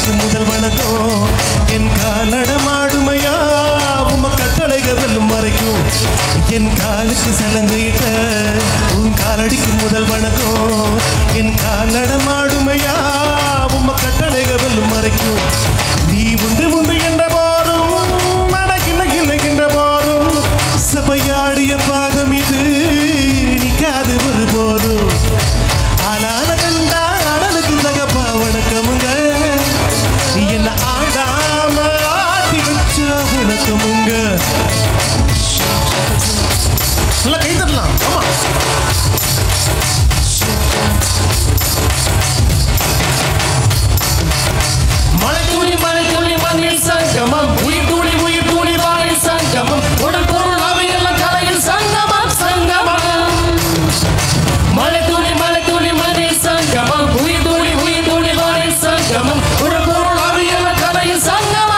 காலடிக்கு முதல் வணக்கம் என் கால் நடமாடுமையா உம கட்டளைகள் வெல்லும் வரைக்கும் என் காலுக்கு சலங்கையிட்ட உன் காலடிக்கு முதல் வணக்கம் என் கால் நடமாடுமையா உம கட்டளைகள் வெல்லும் வரைக்கும் நீ உண்டு உண்டு என்ற போதும் நடக்கின்ற போதும் சபையாடிய பாகம் இது நிக்காது ஒரு போதும் ஆளான கண்டா அடலுக்கு தகப்பா வணக்கமுங்க நீ என்ன ஆடாம ஆட்டி வச்ச வணக்கமுங்க நல்லா கை தரலாம் ஆமா மழை துளி மண்ணில் சங்கமம் உயிர் துளி வானில் சங்கமம் உடல் பொருள் அவையெல்லாம் கலையில் சங்கமம் மழை துளி மண்ணில் சங்கமம் உயிர் துளி வானில் சங்கமம் உடல் பொருள் அவையெல்லாம் கலையில் சங்கமம்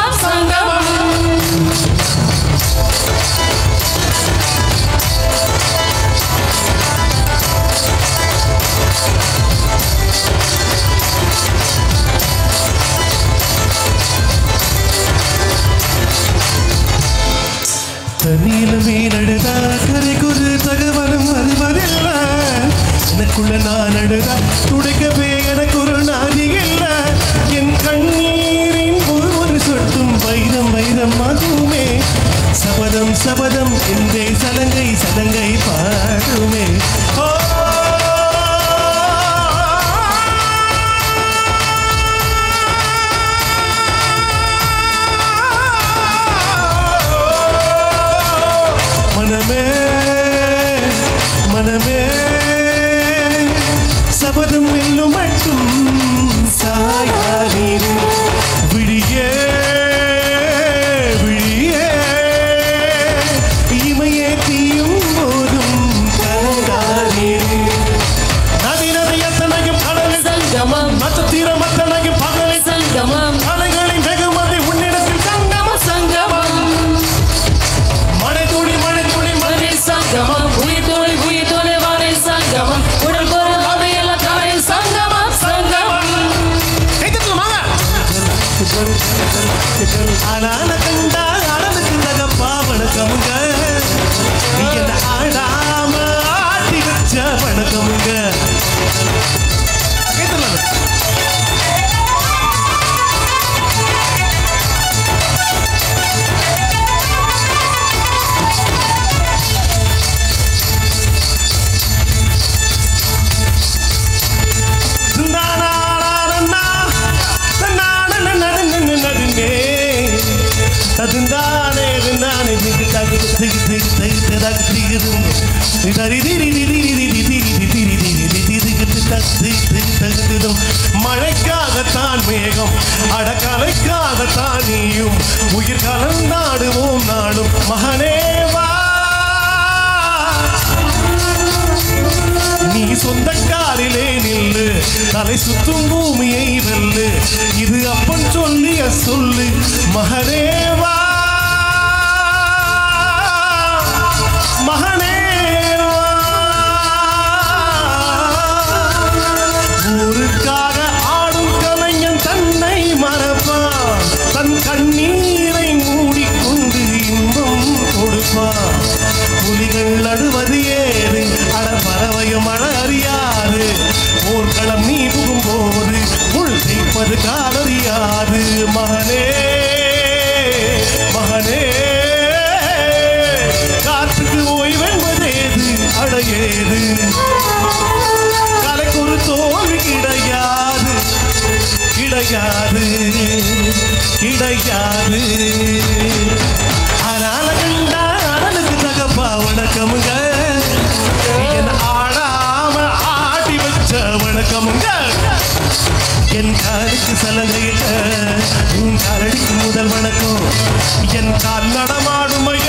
தண்ணீல மீனடுதா கரைக்குறு தகவலும் அறிவதில்ல எனக்குள்ள நான் அழுதா துடைக்கவே எனக்கு ஒரு நாதி இல்ல என் கண்ணீரின் ஒரு சொட்டும் வைரம் ஆகுமே சபதம் என்றே சலங்கை பாடுமே மனமே சபதம் வெல்லும் மட்டும் சாயாதீரு விழியே இமையே தீயும் போதும் கலங்காதீரு நதி எத்தனையும் கடல் சங்கமம் நட்சத்திரம் அத்தனையும் பகல் சங்கமம் அலைகளின் வெகுமதி உன்னிடத்தில் சங்கமம் மழை துளி மண்ணில் சங்கமம் உயிர் துளி வானில் சங்கமம் உடல் பொருள் அவையெல்லாம் கலையில் சங்கமம் ஆளான கண்டா அடலுக்கு தகப்பா வணக்கமுங்க நீ என்ன ஆடாம ஆட்டி வச்ச வணக்கமுங்க மழைக்காகத்தான் மேகம் அடக்கலைக்காகத்தான் நீயும் உயிர் கலந்தாடுவோம் நாடும் மகனேவா நீ சொந்தக்காரிலே நில்லு தலை சுத்தும் பூமியை வெல்லு இது அப்பன் சொல்லிய சொல்லு மகனேவா ஊருக்காக ஆடும் கலைஞன் தன்னை மறப்பான் தன் கண்ணீரை மூடிக்கொண்டு இன்பம் கொடுப்பான் புலிகள் அழுவது ஏறு அட பறவையும் அழ அறியாது போர்க்களம் நீ புகும் போது உள் தைப்பது காலறியாது மகனே காற்றுக்கு ஓய்வென்பதேது அடையேது கலைக்கு ஒரு தோல்வி கிடையாது அதனால கண்டா அடலுக்கு தகப்பா வணக்கமுங்க என்ன ஆடாம ஆட்டி வச்ச வணக்கமுங்க என் காலுக்கு சலங்கையிட்ட உன் காலடிக்கு முதல் வணக்கம் என் கால் நடமாடுமை